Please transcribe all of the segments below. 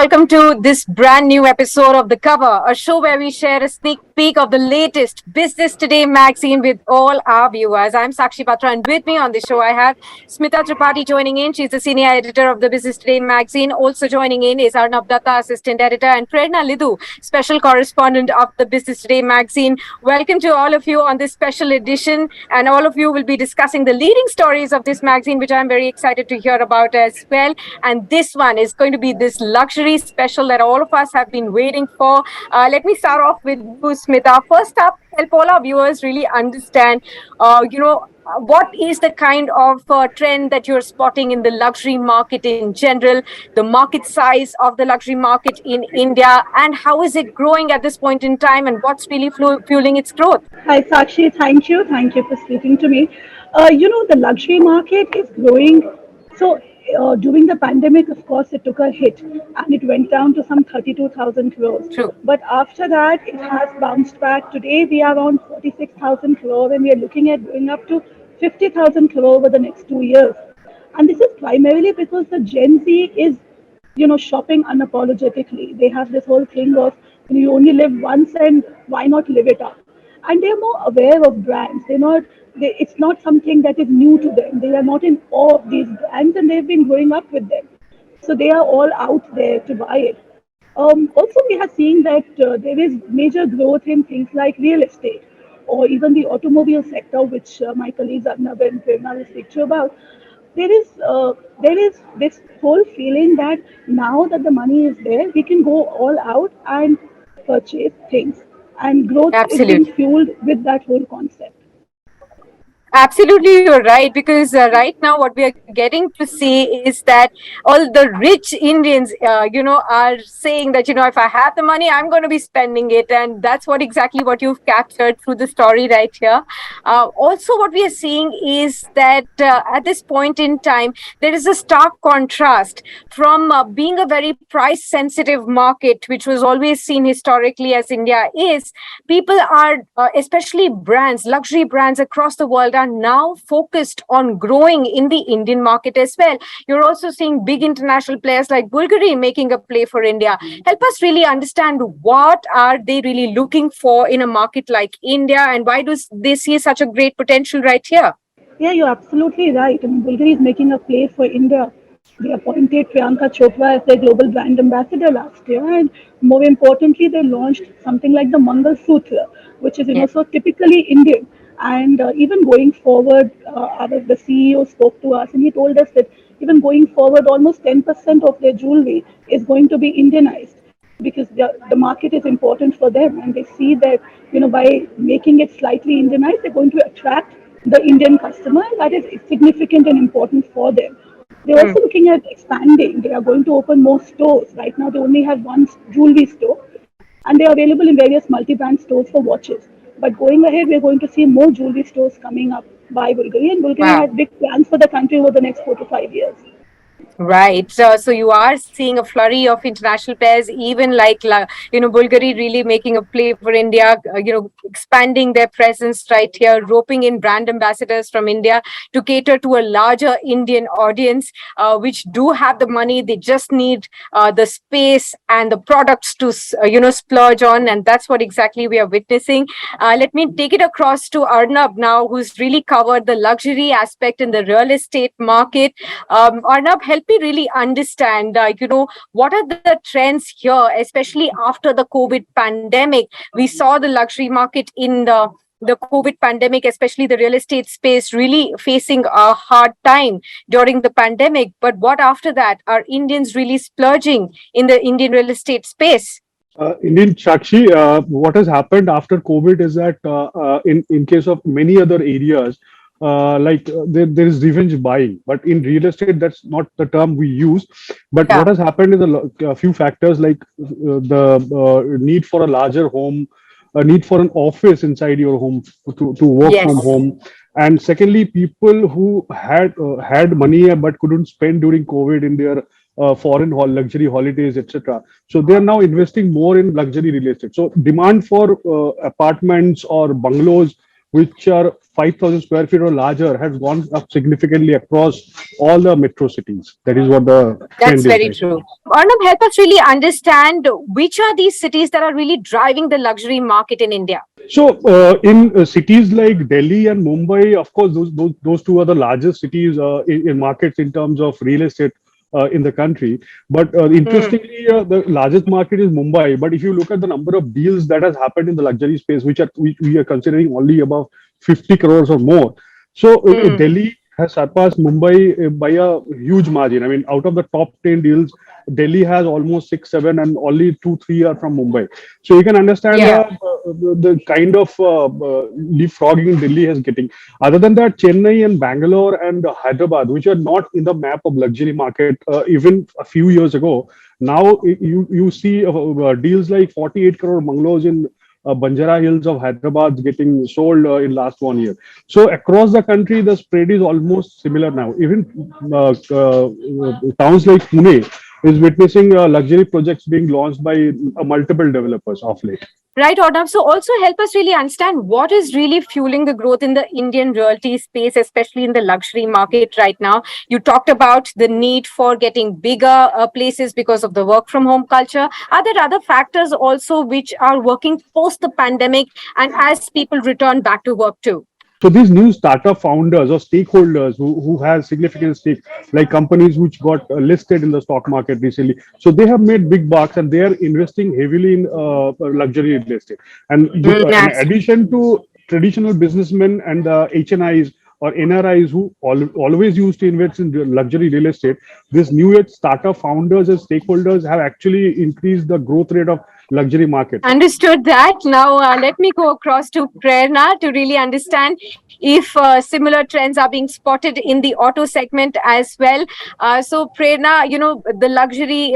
welcome to this brand new episode of The Cover, a show where we share a sneak peek of the latest Business Today magazine with all our viewers. I'm SAKSHI, and with me on the show I have SMITA TRIPATHI joining in. She's the senior editor of the Business Today magazine. Also joining in is ARNAB, assistant editor, and PRERNA, LIDHOO, special correspondent of the Business Today magazine. Welcome to all of you on this special edition, and all of you will be discussing the leading stories of this magazine, which I'm very excited to hear about as well. And this one is going to be this luxury special that all of us have been waiting for. Let me start off with you, Smita. First up, help all our viewers really understand, what is the kind of trend that you're spotting in the luxury market in general, the market size of the luxury market in India, and how is it growing at this point in time, and what's really fueling its growth? Hi, Sakshi. Thank you. Thank you for speaking to me. The luxury market is growing. During the pandemic, of course, it took a hit and it went down to some 32,000 crores. True. But after that, it has bounced back. Today, we are around 46,000 crores and we are looking at going up to 50,000 crores over the next 2 years. And this is primarily because the Gen Z is, shopping unapologetically. They have this whole thing of, you only live once and why not live it up? And they're more aware of brands. It's not something that is new to them. They are not in awe of these brands and they've been growing up with them. So they are all out there to buy it. Also, we are seeing that there is major growth in things like real estate or even the automobile sector, which my colleagues ARNAB and PRERNA will speak to you about. There is this whole feeling that now that the money is there, we can go all out and purchase things. And growth is being fueled with that whole concept. Absolutely, you're right, because right now what we are getting to see is that all the rich Indians, are saying that, if I have the money, I'm going to be spending it. And that's exactly what you've captured through the story right here. Also, what we are seeing is that at this point in time, there is a stark contrast from being a very price sensitive market, which was always seen historically as India is. People are, especially brands, luxury brands across the world, are now focused on growing in the Indian market as well. You're also seeing big international players like Bulgari making a play for India. Help us really understand, what are they really looking for in a market like India, and why do they see such a great potential right here? Yeah, you're absolutely right. Bulgari is making a play for India. They appointed Priyanka Chopra as their global brand ambassador last year, and more importantly, they launched something like the Mangal Sutra, which is so typically Indian. And even going forward, the CEO spoke to us and he told us that even going forward, almost 10% of their jewelry is going to be Indianized because the market is important for them. And they see that, by making it slightly Indianized, they're going to attract the Indian customer. And that is significant and important for them. They're also looking at expanding. They are going to open more stores. Right now, they only have one jewelry store and they are available in various multi-brand stores for watches. But going ahead, we're going to see more jewelry stores coming up by Bulgari, and Bulgari has big plans for the country over the next 4 to 5 years. Right. So you are seeing a flurry of international pairs, even like, Bulgari really making a play for India, expanding their presence right here, roping in brand ambassadors from India to cater to a larger Indian audience, which do have the money. They just need the space and the products to, splurge on. And that's what exactly we are witnessing. Let me take it across to Arnab now, who's really covered the luxury aspect in the real estate market. Arnab, help me really understand, what are the trends here, especially after the COVID pandemic. We saw the luxury market in the COVID pandemic, especially the real estate space, really facing a hard time during the pandemic. But what after that? Are Indians really splurging in the Indian real estate space? Indeed, Sakshi, what has happened after COVID is that in case of many other areas, there is revenge buying, but in real estate that's not the term we use. But what has happened is a few factors, like the need for a larger home, a need for an office inside your home to work from home, and secondly, people who had money but couldn't spend during COVID in their foreign luxury holidays, etc. So they are now investing more in luxury real estate. So demand for apartments or bungalows which are 5,000 square feet or larger has gone up significantly across all the metro cities. That is what the That's trend is very right. true. Arnab, help us really understand which are these cities that are really driving the luxury market in India. So, in cities like Delhi and Mumbai, of course, those two are the largest cities in markets in terms of real estate in the country. But interestingly, the largest market is Mumbai. But if you look at the number of deals that has happened in the luxury space, which we are considering only above 50 crores or more. So, Delhi has surpassed Mumbai by a huge margin. I mean, out of the top 10 deals, Delhi has almost 6, 7, and only 2, 3 are from Mumbai. So you can understand Yeah. the kind of leapfrogging Delhi is getting. Other than that, Chennai and Bangalore and Hyderabad, which are not in the map of luxury market even a few years ago, now you see deals like 48 crore bungalows in Banjara Hills of Hyderabad getting sold in last 1 year. So across the country, the spread is almost similar now. Even towns like Pune is witnessing luxury projects being launched by multiple developers of late. Right, Arnab. So also help us really understand what is really fueling the growth in the Indian realty space, especially in the luxury market right now. You talked about the need for getting bigger places because of the work from home culture. Are there other factors also which are working post the pandemic and as people return back to work too? So these new startup founders or stakeholders who have significant stake, like companies which got listed in the stock market recently, so they have made big bucks and they are investing heavily in luxury real estate. And in addition to traditional businessmen and HNIs or NRIs who always used to invest in luxury real estate, these new age startup founders and stakeholders have actually increased the growth rate of luxury market. Understood that. Now, let me go across to Prerna to really understand if similar trends are being spotted in the auto segment as well. So, Prerna, the luxury,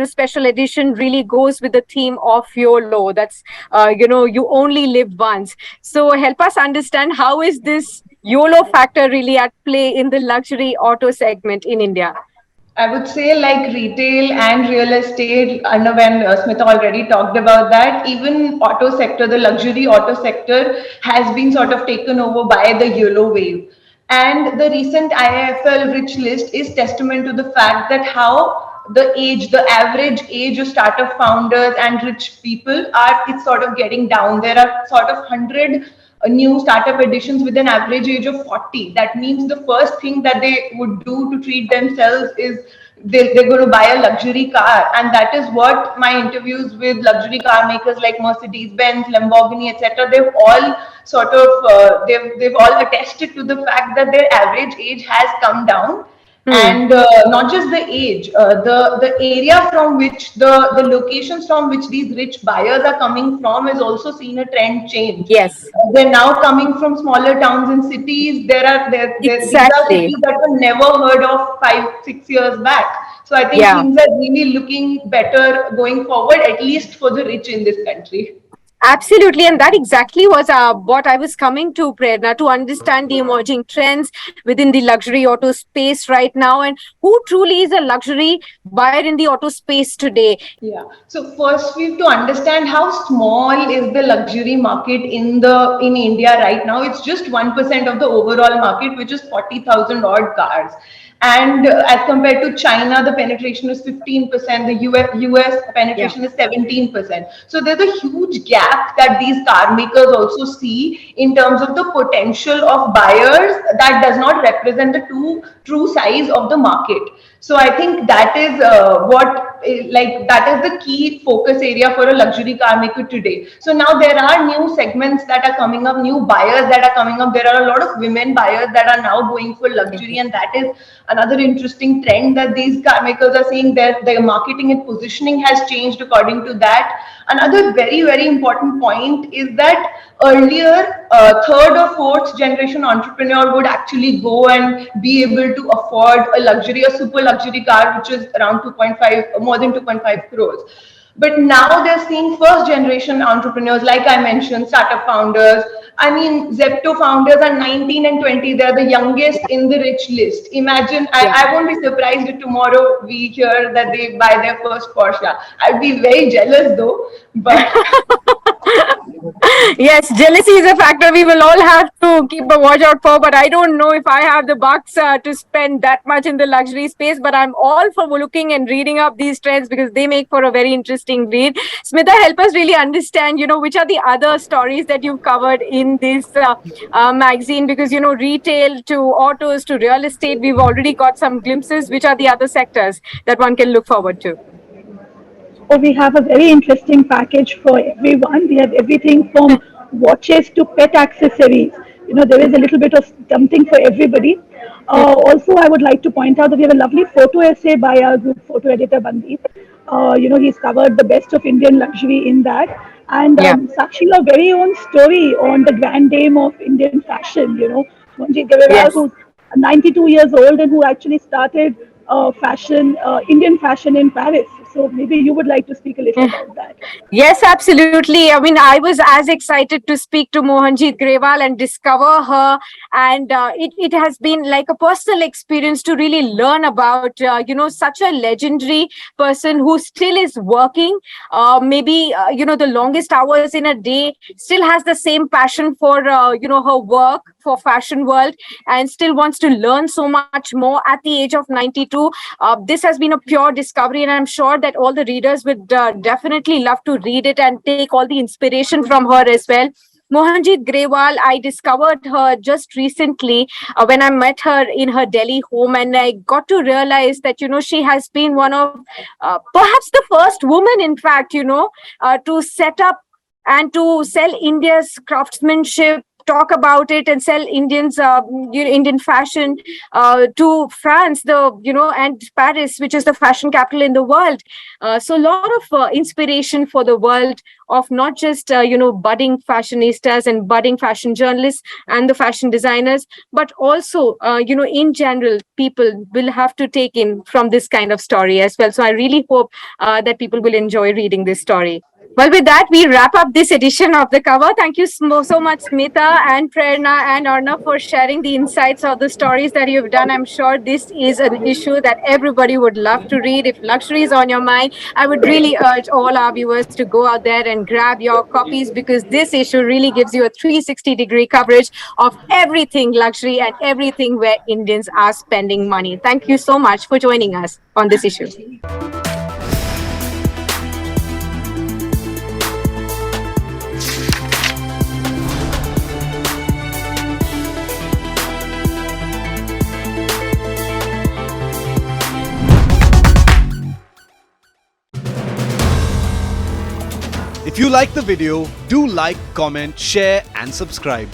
special edition really goes with the theme of YOLO. That's, you only live once. So, help us understand how is this YOLO factor really at play in the luxury auto segment in India? I would say like retail and real estate, Arnav and Smita already talked about that. Even auto sector, the luxury auto sector has been sort of taken over by the YOLO wave. And the recent IIFL rich list is testament to the fact that how the average age of startup founders and rich people it's sort of getting down. There are sort of 100 new startup additions with an average age of 40. That means the first thing that they would do to treat themselves is they're going to buy a luxury car. And that is what my interviews with luxury car makers like Mercedes Benz, Lamborghini, etc., they've all sort of they've all attested to the fact that their average age has come down. And not just the age, the area from which the locations from which these rich buyers are coming from is also seen a trend change. Yes. They're now coming from smaller towns and cities. These are cities that were never heard of 5-6 years back. So I think things are really looking better going forward, at least for the rich in this country. Absolutely. And that exactly was what I was coming to, Prerna, to understand the emerging trends within the luxury auto space right now and who truly is a luxury buyer in the auto space today. Yeah. So first we have to understand how small is the luxury market in India right now. It's just 1% of the overall market, which is 40,000 odd cars. And as compared to China, the penetration is 15%. The US penetration is 17%. So there's a huge gap that these car makers also see in terms of the potential of buyers that does not represent the true size of the market. So I think that is that is the key focus area for a luxury car maker today. So now there are new segments that are coming up, new buyers that are coming up. There are a lot of women buyers that are now going for luxury, and that is another interesting trend that these car makers are seeing, that their marketing and positioning has changed according to that. Another very, very important point is that earlier, third or fourth generation entrepreneur would actually go and be able to afford a super luxury car, which is around more than 2.5 crores. But now they're seeing first generation entrepreneurs, like I mentioned, startup founders. I mean, Zepto founders are 19 and 20. They're the youngest in the rich list. Imagine, I won't be surprised if tomorrow we hear that they buy their first Porsche. I'd be very jealous though, but Yes, jealousy is a factor we will all have to keep a watch out for. But I don't know if I have the bucks to spend that much in the luxury space. But I'm all for looking and reading up these trends because they make for a very interesting read. Smita, help us really understand, which are the other stories that you've covered in this magazine? Because, retail to autos to real estate, we've already got some glimpses. Which are the other sectors that one can look forward to? Oh, we have a very interesting package for everyone. We have everything from watches to pet accessories. There is a little bit of something for everybody. Also, I would like to point out that we have a lovely photo essay by our group photo editor Bandi. He's covered the best of Indian luxury in that. And Yeah. Sakshi, your very own story on the grand dame of Indian fashion, Manjeet Grewal, Yes. who's 92 years old and who actually started Indian fashion in Paris. So maybe you would like to speak a little about that. Yes, absolutely. I mean, I was as excited to speak to Mohanjit Grewal and discover her. And it has been like a personal experience to really learn about, such a legendary person who still is working, maybe, the longest hours in a day, still has the same passion for, her work for fashion world and still wants to learn so much more at the age of 92. This has been a pure discovery, and I'm sure that all the readers would definitely love to read it and take all the inspiration from her as well. Mohanjit Grewal, I discovered her just recently when I met her in her Delhi home, and I got to realize that, she has been one of perhaps the first woman, in fact, to set up and to sell India's craftsmanship, talk about it and sell Indian fashion to France, and Paris, which is the fashion capital in the world. So a lot of inspiration for the world of not just budding fashionistas and budding fashion journalists and the fashion designers, but also in general, people will have to take in from this kind of story as well. So I really hope that people will enjoy reading this story. Well, with that, we wrap up this edition of The Cover. Thank you so much, Smita and Prerna and Arnab, for sharing the insights of the stories that you've done. I'm sure this is an issue that everybody would love to read. If luxury is on your mind, I would really urge all our viewers to go out there and grab your copies, because this issue really gives you a 360-degree coverage of everything luxury and everything where Indians are spending money. Thank you so much for joining us on this issue. If you like the video, do like, comment, share and subscribe.